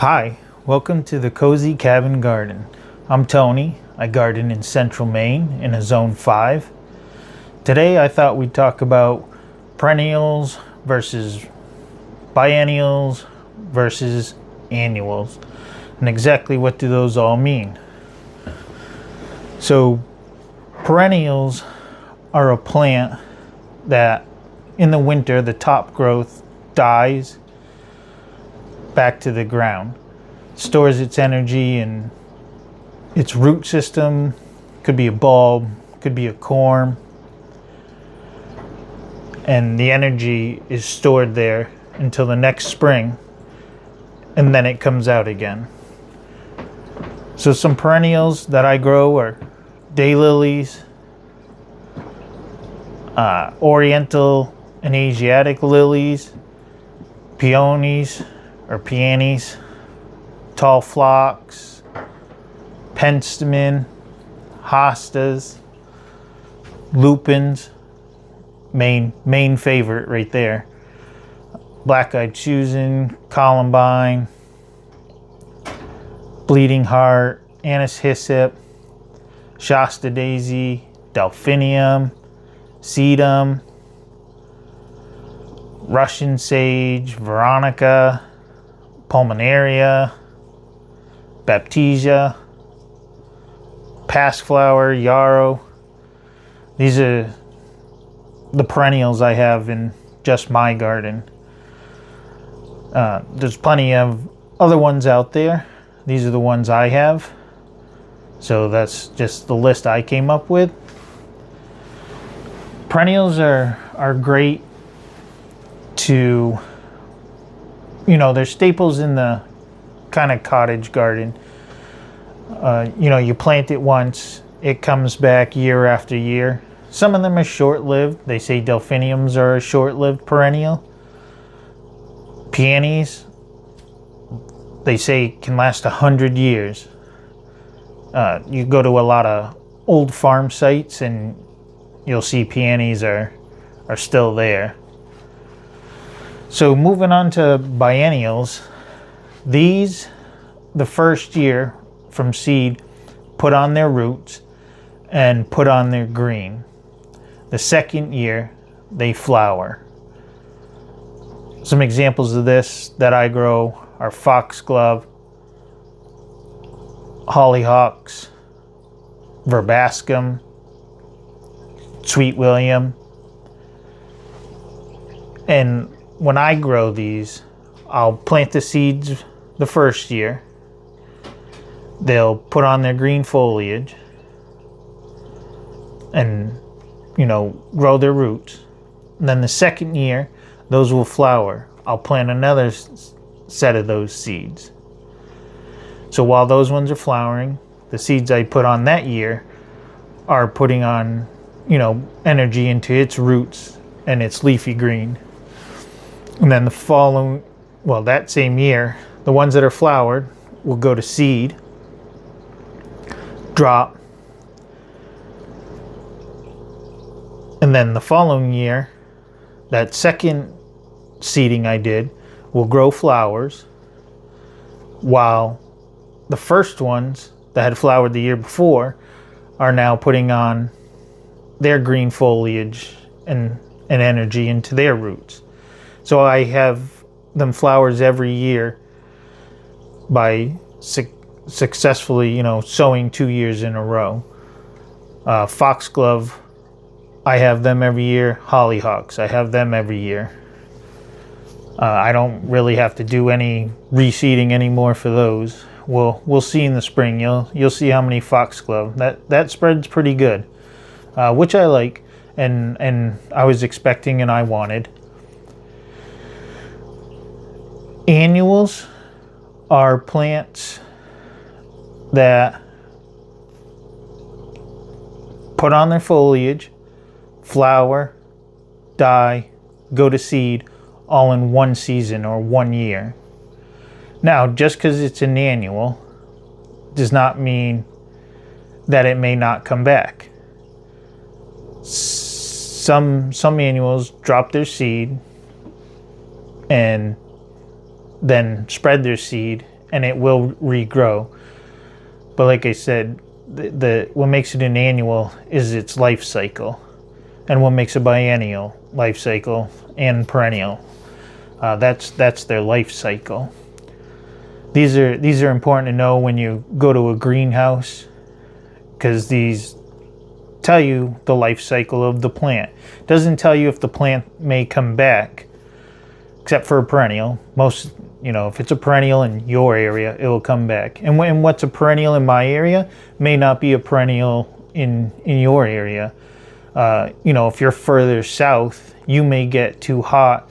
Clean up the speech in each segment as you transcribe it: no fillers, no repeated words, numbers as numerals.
Hi, welcome to the Cozy Cabin Garden. I'm Tony. I garden in central Maine in a zone 5. Today I thought we'd talk about perennials versus biennials versus annuals and exactly what do those all mean. So perennials are a plant that in the winter the top growth dies back to the ground, stores its energy in its root system. Could be a bulb, could be a corm, and the energy is stored there until the next spring, and then it comes out again. So some perennials that I grow are daylilies, oriental and Asiatic lilies, peonies or peonies, tall phlox, penstemon, hostas, lupins, main favorite right there, black-eyed Susan, columbine, bleeding heart, anise hyssop, Shasta daisy, delphinium, sedum, Russian sage, veronica, pulmonaria, baptisia, passflower, yarrow. These are the perennials I have in just my garden. There's plenty of other ones out there. These are the ones I have. So that's just the list I came up with. Perennials are great to, they're staples in the kind of cottage garden. You plant it once, it comes back year after year. Some of them are short-lived. They say delphiniums are a short-lived perennial. Peonies, they say, can last 100 years. You go to a lot of old farm sites and you'll see peonies are still there. So moving on to biennials, these, the first year from seed, put on their roots and put on their green. The second year, they flower. Some examples of this that I grow are foxglove, hollyhocks, verbascum, sweet william. And when I grow these, I'll plant the seeds the first year. They'll put on their green foliage and, grow their roots. And then the second year, those will flower. I'll plant another set of those seeds. So while those ones are flowering, the seeds I put on that year are putting on, energy into its roots and its leafy green. And then that same year, the ones that are flowered will go to seed, drop, and then the following year, that second seeding I did will grow flowers, while the first ones that had flowered the year before are now putting on their green foliage and energy into their roots. So I have them flowers every year by successfully, sowing 2 years in a row. Foxglove, I have them every year. Hollyhocks, I have them every year. I don't really have to do any reseeding anymore for those. We'll see in the spring. You'll see how many foxglove. That spreads pretty good, which I like, and I was expecting and I wanted. Annuals are plants that put on their foliage, flower, die, go to seed, all in one season or 1 year. Now, just because it's an annual does not mean that it may not come back. Some annuals drop their seed and then spread their seed and it will regrow. But like I said, what makes it an annual is its life cycle, and what makes a biennial life cycle and perennial. That's their life cycle. These are important to know when you go to a greenhouse, because these tell you the life cycle of the plant. It doesn't tell you if the plant may come back, except for a perennial. Most, if it's a perennial in your area, it will come back. And what's a perennial in my area may not be a perennial in your area. If you're further south, you may get too hot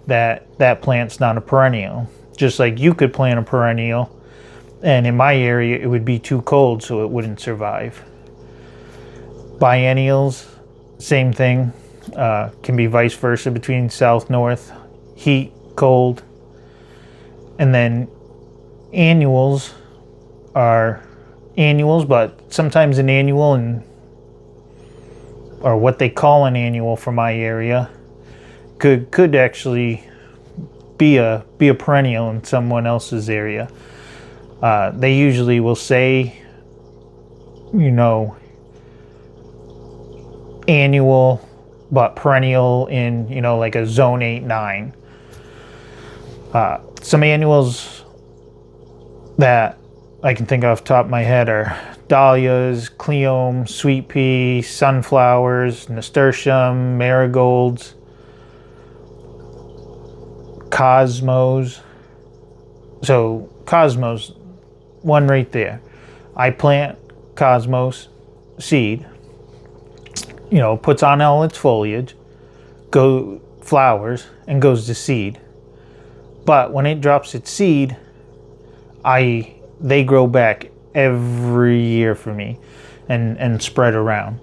that plant's not a perennial. Just like you could plant a perennial, and in my area it would be too cold, so it wouldn't survive. Biennials, same thing. Can be vice versa between south, north, heat, cold. And then annuals are annuals, but sometimes an annual or what they call an annual for my area could actually be a perennial in someone else's area. They usually will say, annual but perennial in like a zone 8-9. Some annuals that I can think off the top of my head are dahlias, cleome, sweet pea, sunflowers, nasturtium, marigolds, cosmos. So cosmos, one right there. I plant cosmos seed, puts on all its foliage, flowers, and goes to seed. But when it drops its seed, they grow back every year for me and spread around.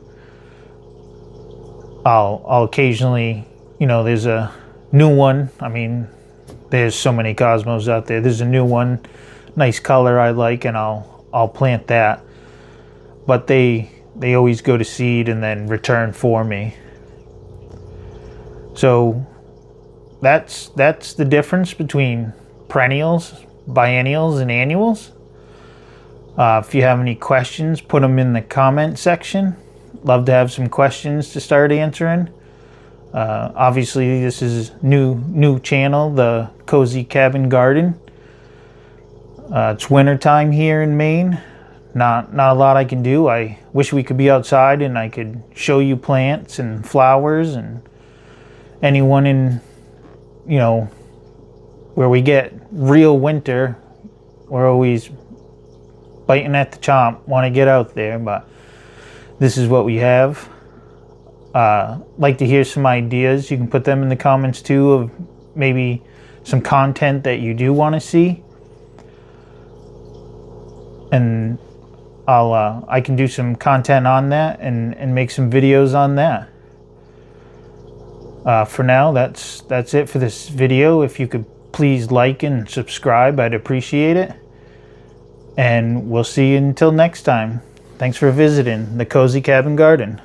I'll occasionally, there's a new one. I mean, there's so many cosmos out there. There's a new one, nice color I like, and I'll plant that. But they always go to seed and then return for me. So that's the difference between perennials, biennials, and annuals. If you have any questions, put them in the comment section. Love to have some questions to start answering. Obviously, this is new channel, the Cozy Cabin Garden. It's wintertime here in Maine. Not a lot I can do. I wish we could be outside and I could show you plants and flowers, and anyone in, where we get real winter, we're always biting at the chomp, want to get out there, but this is what we have. Like to hear some ideas. You can put them in the comments too, of maybe some content that you do want to see, and I can do some content on that and make some videos on that. For now, that's it for this video. If you could please like and subscribe, I'd appreciate it. And we'll see you until next time. Thanks for visiting the Cozy Cabin Garden.